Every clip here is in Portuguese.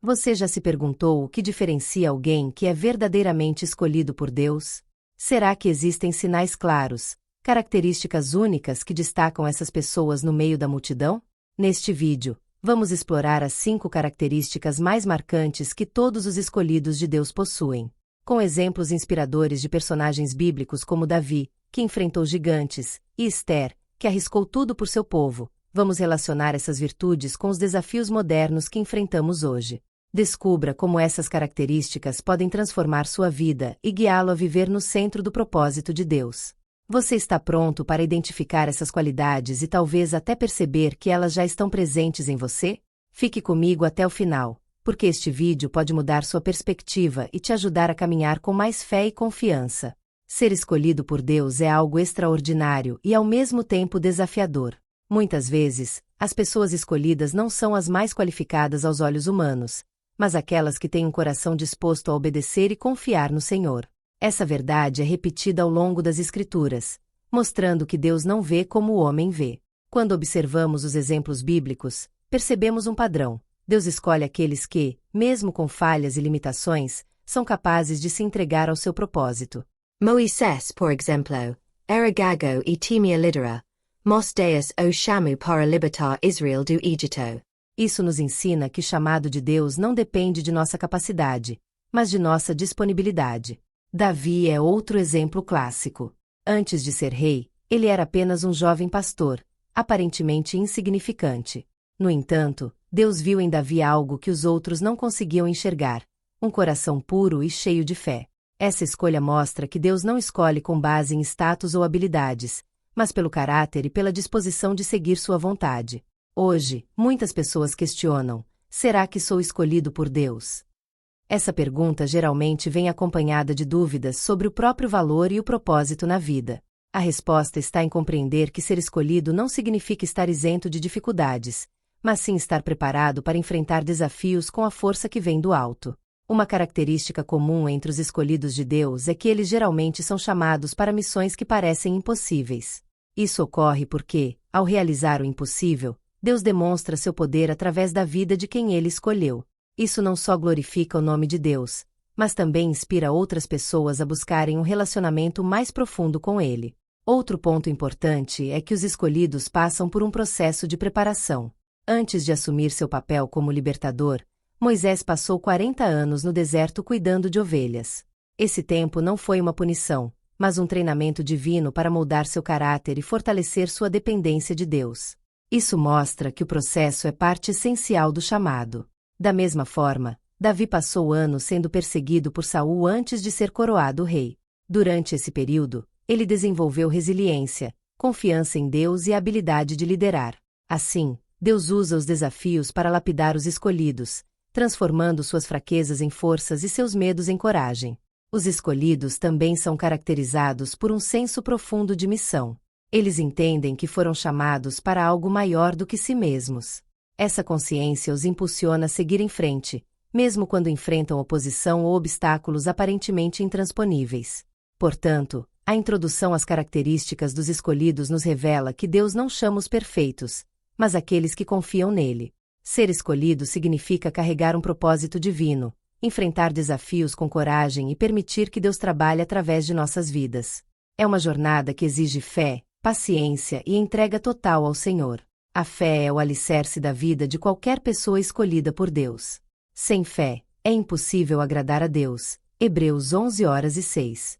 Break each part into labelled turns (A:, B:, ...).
A: Você já se perguntou o que diferencia alguém que é verdadeiramente escolhido por Deus? Será que existem sinais claros, características únicas que destacam essas pessoas no meio da multidão? Neste vídeo, vamos explorar as 5 características mais marcantes que todos os escolhidos de Deus possuem. Com exemplos inspiradores de personagens bíblicos como Davi, que enfrentou gigantes, e Esther, que arriscou tudo por seu povo, vamos relacionar essas virtudes com os desafios modernos que enfrentamos hoje. Descubra como essas características podem transformar sua vida e guiá-lo a viver no centro do propósito de Deus. Você está pronto para identificar essas qualidades e talvez até perceber que elas já estão presentes em você? Fique comigo até o final, porque este vídeo pode mudar sua perspectiva e te ajudar a caminhar com mais fé e confiança. Ser escolhido por Deus é algo extraordinário e ao mesmo tempo desafiador. Muitas vezes, as pessoas escolhidas não são as mais qualificadas aos olhos humanos, mas aquelas que têm um coração disposto a obedecer e confiar no Senhor. Essa verdade é repetida ao longo das Escrituras, mostrando que Deus não vê como o homem vê. Quando observamos os exemplos bíblicos, percebemos um padrão. Deus escolhe aqueles que, mesmo com falhas e limitações, são capazes de se entregar ao seu propósito.
B: Moisés, por exemplo, era gago e temia lidera, mas Deus o chamou para libertar Israel do Egito.
A: Isso nos ensina que o chamado de Deus não depende de nossa capacidade, mas de nossa disponibilidade. Davi é outro exemplo clássico. Antes de ser rei, ele era apenas um jovem pastor, aparentemente insignificante. No entanto, Deus viu em Davi algo que os outros não conseguiam enxergar: um coração puro e cheio de fé. Essa escolha mostra que Deus não escolhe com base em status ou habilidades, mas pelo caráter e pela disposição de seguir sua vontade. Hoje, muitas pessoas questionam: será que sou escolhido por Deus? Essa pergunta geralmente vem acompanhada de dúvidas sobre o próprio valor e o propósito na vida. A resposta está em compreender que ser escolhido não significa estar isento de dificuldades, mas sim estar preparado para enfrentar desafios com a força que vem do alto. Uma característica comum entre os escolhidos de Deus é que eles geralmente são chamados para missões que parecem impossíveis. Isso ocorre porque, ao realizar o impossível, Deus demonstra seu poder através da vida de quem ele escolheu. Isso não só glorifica o nome de Deus, mas também inspira outras pessoas a buscarem um relacionamento mais profundo com ele. Outro ponto importante é que os escolhidos passam por um processo de preparação. Antes de assumir seu papel como libertador, Moisés passou 40 anos no deserto cuidando de ovelhas. Esse tempo não foi uma punição, mas um treinamento divino para moldar seu caráter e fortalecer sua dependência de Deus. Isso mostra que o processo é parte essencial do chamado. Da mesma forma, Davi passou anos sendo perseguido por Saul antes de ser coroado rei. Durante esse período, ele desenvolveu resiliência, confiança em Deus e a habilidade de liderar. Assim, Deus usa os desafios para lapidar os escolhidos, transformando suas fraquezas em forças e seus medos em coragem. Os escolhidos também são caracterizados por um senso profundo de missão. Eles entendem que foram chamados para algo maior do que si mesmos. Essa consciência os impulsiona a seguir em frente, mesmo quando enfrentam oposição ou obstáculos aparentemente intransponíveis. Portanto, a introdução às características dos escolhidos nos revela que Deus não chama os perfeitos, mas aqueles que confiam nele. Ser escolhido significa carregar um propósito divino, enfrentar desafios com coragem e permitir que Deus trabalhe através de nossas vidas. É uma jornada que exige fé, paciência e entrega total ao Senhor. A fé é o alicerce da vida de qualquer pessoa escolhida por Deus. Sem fé, é impossível agradar a Deus. Hebreus 11:6.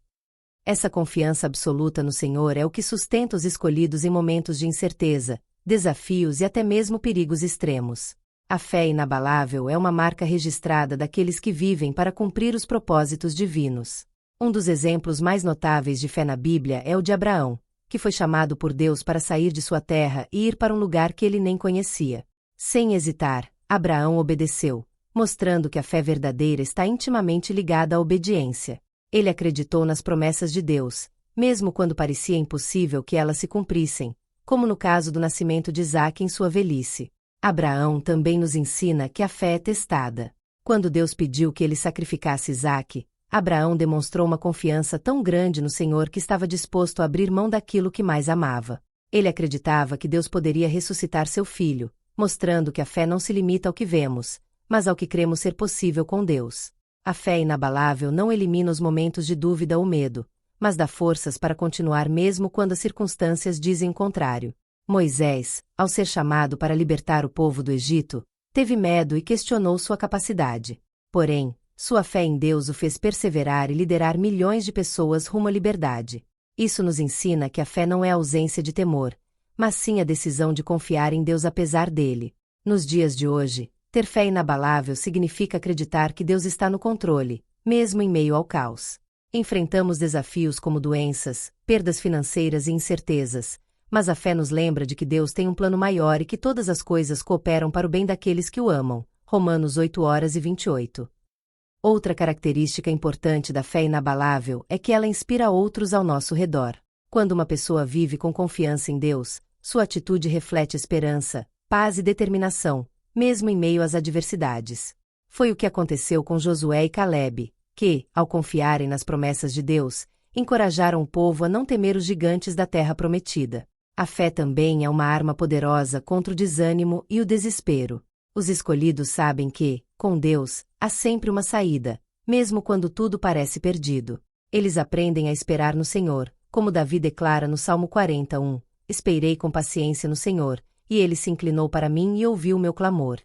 A: Essa confiança absoluta no Senhor é o que sustenta os escolhidos em momentos de incerteza, desafios e até mesmo perigos extremos. A fé inabalável é uma marca registrada daqueles que vivem para cumprir os propósitos divinos. Um dos exemplos mais notáveis de fé na Bíblia é o de Abraão, que foi chamado por Deus para sair de sua terra e ir para um lugar que ele nem conhecia. Sem hesitar, Abraão obedeceu, mostrando que a fé verdadeira está intimamente ligada à obediência. Ele acreditou nas promessas de Deus, mesmo quando parecia impossível que elas se cumprissem, como no caso do nascimento de Isaque em sua velhice. Abraão também nos ensina que a fé é testada. Quando Deus pediu que ele sacrificasse Isaque, Abraão demonstrou uma confiança tão grande no Senhor que estava disposto a abrir mão daquilo que mais amava. Ele acreditava que Deus poderia ressuscitar seu filho, mostrando que a fé não se limita ao que vemos, mas ao que cremos ser possível com Deus. A fé inabalável não elimina os momentos de dúvida ou medo, mas dá forças para continuar mesmo quando as circunstâncias dizem o contrário. Moisés, ao ser chamado para libertar o povo do Egito, teve medo e questionou sua capacidade. Porém, sua fé em Deus o fez perseverar e liderar milhões de pessoas rumo à liberdade. Isso nos ensina que a fé não é a ausência de temor, mas sim a decisão de confiar em Deus apesar dele. Nos dias de hoje, ter fé inabalável significa acreditar que Deus está no controle, mesmo em meio ao caos. Enfrentamos desafios como doenças, perdas financeiras e incertezas, mas a fé nos lembra de que Deus tem um plano maior e que todas as coisas cooperam para o bem daqueles que o amam. Romanos 8:28. Outra característica importante da fé inabalável é que ela inspira outros ao nosso redor. Quando uma pessoa vive com confiança em Deus, sua atitude reflete esperança, paz e determinação, mesmo em meio às adversidades. Foi o que aconteceu com Josué e Calebe, que, ao confiarem nas promessas de Deus, encorajaram o povo a não temer os gigantes da terra prometida. A fé também é uma arma poderosa contra o desânimo e o desespero. Os escolhidos sabem que, com Deus, há sempre uma saída, mesmo quando tudo parece perdido. Eles aprendem a esperar no Senhor, como Davi declara no Salmo 41, esperei com paciência no Senhor, e ele se inclinou para mim e ouviu o meu clamor.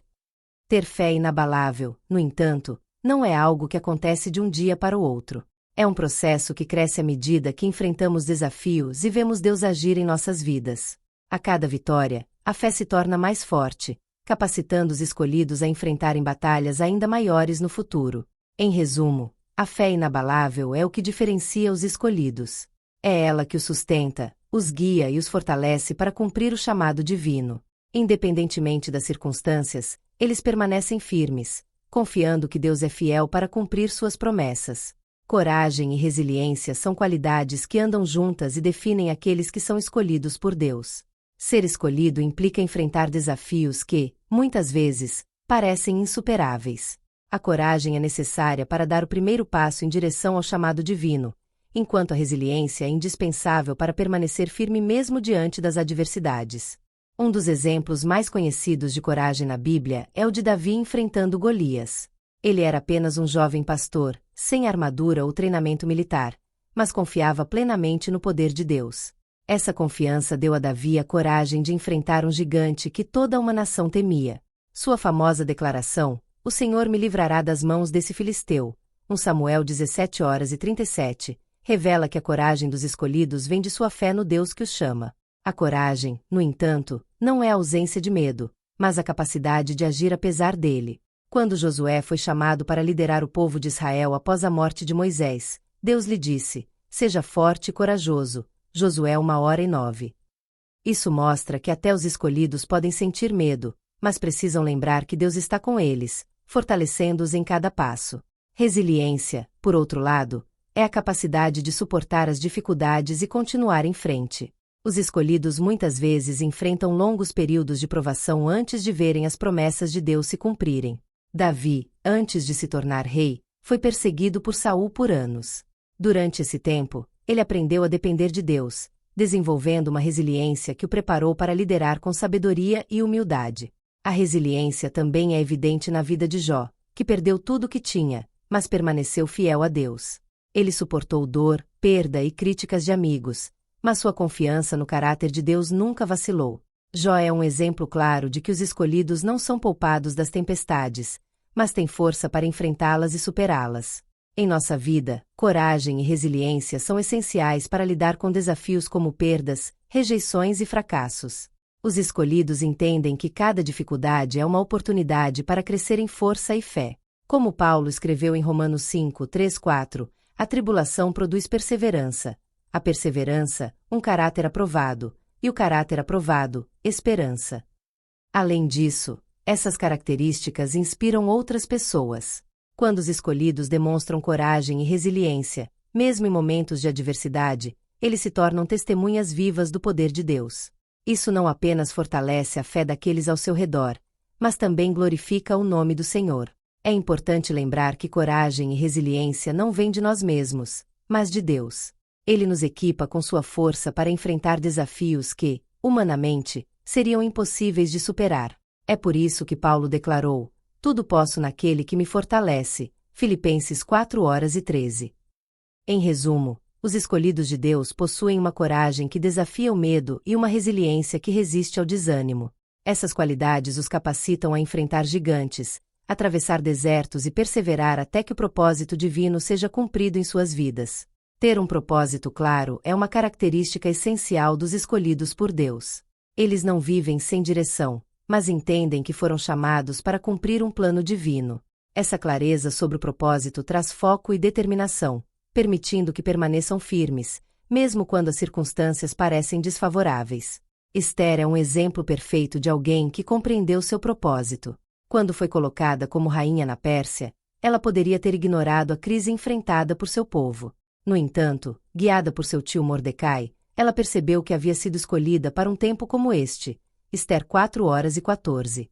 A: Ter fé inabalável, no entanto, não é algo que acontece de um dia para o outro. É um processo que cresce à medida que enfrentamos desafios e vemos Deus agir em nossas vidas. A cada vitória, a fé se torna mais forte, capacitando os escolhidos a enfrentarem batalhas ainda maiores no futuro. Em resumo, a fé inabalável é o que diferencia os escolhidos. É ela que os sustenta, os guia e os fortalece para cumprir o chamado divino. Independentemente das circunstâncias, eles permanecem firmes, confiando que Deus é fiel para cumprir suas promessas. Coragem e resiliência são qualidades que andam juntas e definem aqueles que são escolhidos por Deus. Ser escolhido implica enfrentar desafios que, muitas vezes, parecem insuperáveis. A coragem é necessária para dar o primeiro passo em direção ao chamado divino, enquanto a resiliência é indispensável para permanecer firme mesmo diante das adversidades. Um dos exemplos mais conhecidos de coragem na Bíblia é o de Davi enfrentando Golias. Ele era apenas um jovem pastor, sem armadura ou treinamento militar, mas confiava plenamente no poder de Deus. Essa confiança deu a Davi a coragem de enfrentar um gigante que toda uma nação temia. Sua famosa declaração, "O Senhor me livrará das mãos desse filisteu", 1 Samuel 17:37, revela que a coragem dos escolhidos vem de sua fé no Deus que os chama. A coragem, no entanto, não é a ausência de medo, mas a capacidade de agir apesar dele. Quando Josué foi chamado para liderar o povo de Israel após a morte de Moisés, Deus lhe disse, "Seja forte e corajoso", Josué 1:9. Isso mostra que até os escolhidos podem sentir medo, mas precisam lembrar que Deus está com eles, fortalecendo-os em cada passo. Resiliência, por outro lado, é a capacidade de suportar as dificuldades e continuar em frente. Os escolhidos muitas vezes enfrentam longos períodos de provação antes de verem as promessas de Deus se cumprirem. Davi, antes de se tornar rei, foi perseguido por Saul por anos. Durante esse tempo, ele aprendeu a depender de Deus, desenvolvendo uma resiliência que o preparou para liderar com sabedoria e humildade. A resiliência também é evidente na vida de Jó, que perdeu tudo o que tinha, mas permaneceu fiel a Deus. Ele suportou dor, perda e críticas de amigos, mas sua confiança no caráter de Deus nunca vacilou. Jó é um exemplo claro de que os escolhidos não são poupados das tempestades, mas têm força para enfrentá-las e superá-las. Em nossa vida, coragem e resiliência são essenciais para lidar com desafios como perdas, rejeições e fracassos. Os escolhidos entendem que cada dificuldade é uma oportunidade para crescer em força e fé. Como Paulo escreveu em Romanos 5:3-4, a tribulação produz perseverança, a perseverança, um caráter aprovado, e o caráter aprovado, esperança. Além disso, essas características inspiram outras pessoas. Quando os escolhidos demonstram coragem e resiliência, mesmo em momentos de adversidade, eles se tornam testemunhas vivas do poder de Deus. Isso não apenas fortalece a fé daqueles ao seu redor, mas também glorifica o nome do Senhor. É importante lembrar que coragem e resiliência não vêm de nós mesmos, mas de Deus. Ele nos equipa com sua força para enfrentar desafios que, humanamente, seriam impossíveis de superar. É por isso que Paulo declarou: Tudo posso naquele que me fortalece. Filipenses 4:13. Em resumo, os escolhidos de Deus possuem uma coragem que desafia o medo e uma resiliência que resiste ao desânimo. Essas qualidades os capacitam a enfrentar gigantes, atravessar desertos e perseverar até que o propósito divino seja cumprido em suas vidas. Ter um propósito claro é uma característica essencial dos escolhidos por Deus. Eles não vivem sem direção, mas entendem que foram chamados para cumprir um plano divino. Essa clareza sobre o propósito traz foco e determinação, permitindo que permaneçam firmes, mesmo quando as circunstâncias parecem desfavoráveis. Esther é um exemplo perfeito de alguém que compreendeu seu propósito. Quando foi colocada como rainha na Pérsia, ela poderia ter ignorado a crise enfrentada por seu povo. No entanto, guiada por seu tio Mordecai, ela percebeu que havia sido escolhida para um tempo como este. Esther 4:14.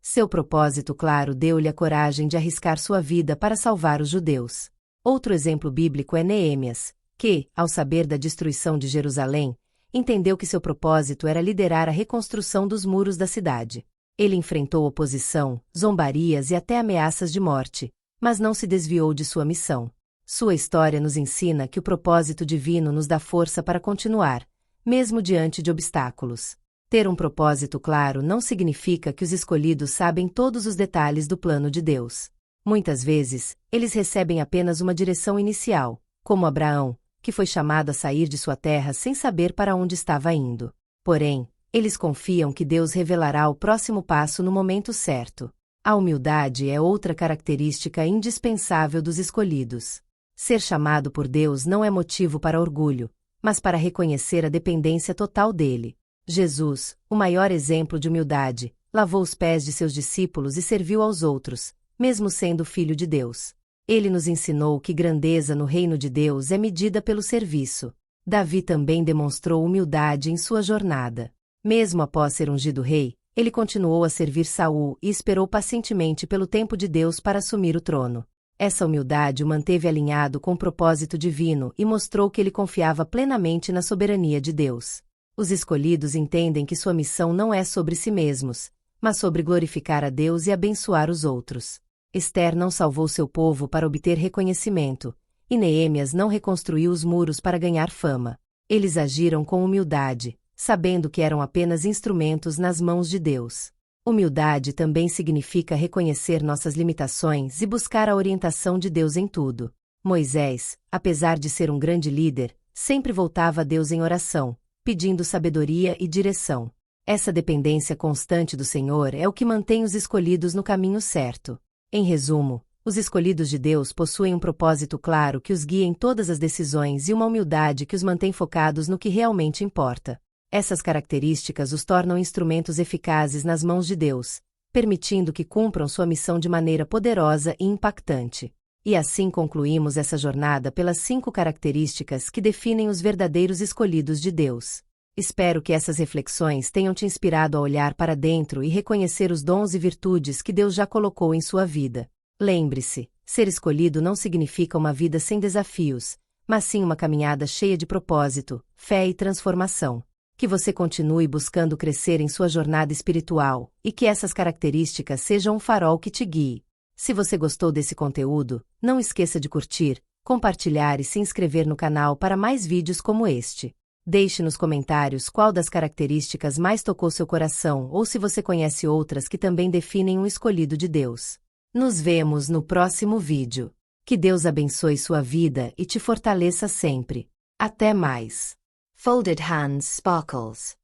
A: Seu propósito claro deu-lhe a coragem de arriscar sua vida para salvar os judeus. Outro exemplo bíblico é Neemias, que, ao saber da destruição de Jerusalém, entendeu que seu propósito era liderar a reconstrução dos muros da cidade. Ele enfrentou oposição, zombarias e até ameaças de morte, mas não se desviou de sua missão. Sua história nos ensina que o propósito divino nos dá força para continuar, mesmo diante de obstáculos. Ter um propósito claro não significa que os escolhidos sabem todos os detalhes do plano de Deus. Muitas vezes, eles recebem apenas uma direção inicial, como Abraão, que foi chamado a sair de sua terra sem saber para onde estava indo. Porém, eles confiam que Deus revelará o próximo passo no momento certo. A humildade é outra característica indispensável dos escolhidos. Ser chamado por Deus não é motivo para orgulho, mas para reconhecer a dependência total dele. Jesus, o maior exemplo de humildade, lavou os pés de seus discípulos e serviu aos outros, mesmo sendo filho de Deus. Ele nos ensinou que grandeza no reino de Deus é medida pelo serviço. Davi também demonstrou humildade em sua jornada. Mesmo após ser ungido rei, ele continuou a servir Saul e esperou pacientemente pelo tempo de Deus para assumir o trono. Essa humildade o manteve alinhado com o propósito divino e mostrou que ele confiava plenamente na soberania de Deus. Os escolhidos entendem que sua missão não é sobre si mesmos, mas sobre glorificar a Deus e abençoar os outros. Esther não salvou seu povo para obter reconhecimento, e Neemias não reconstruiu os muros para ganhar fama. Eles agiram com humildade, sabendo que eram apenas instrumentos nas mãos de Deus. Humildade também significa reconhecer nossas limitações e buscar a orientação de Deus em tudo. Moisés, apesar de ser um grande líder, sempre voltava a Deus em oração, pedindo sabedoria e direção. Essa dependência constante do Senhor é o que mantém os escolhidos no caminho certo. Em resumo, os escolhidos de Deus possuem um propósito claro que os guia em todas as decisões e uma humildade que os mantém focados no que realmente importa. Essas características os tornam instrumentos eficazes nas mãos de Deus, permitindo que cumpram sua missão de maneira poderosa e impactante. E assim concluímos essa jornada pelas 5 características que definem os verdadeiros escolhidos de Deus. Espero que essas reflexões tenham te inspirado a olhar para dentro e reconhecer os dons e virtudes que Deus já colocou em sua vida. Lembre-se, ser escolhido não significa uma vida sem desafios, mas sim uma caminhada cheia de propósito, fé e transformação. Que você continue buscando crescer em sua jornada espiritual, e que essas características sejam um farol que te guie. Se você gostou desse conteúdo, não esqueça de curtir, compartilhar e se inscrever no canal para mais vídeos como este. Deixe nos comentários qual das características mais tocou seu coração ou se você conhece outras que também definem um escolhido de Deus. Nos vemos no próximo vídeo. Que Deus abençoe sua vida e te fortaleça sempre. Até mais.
B: Folded hands sparkles.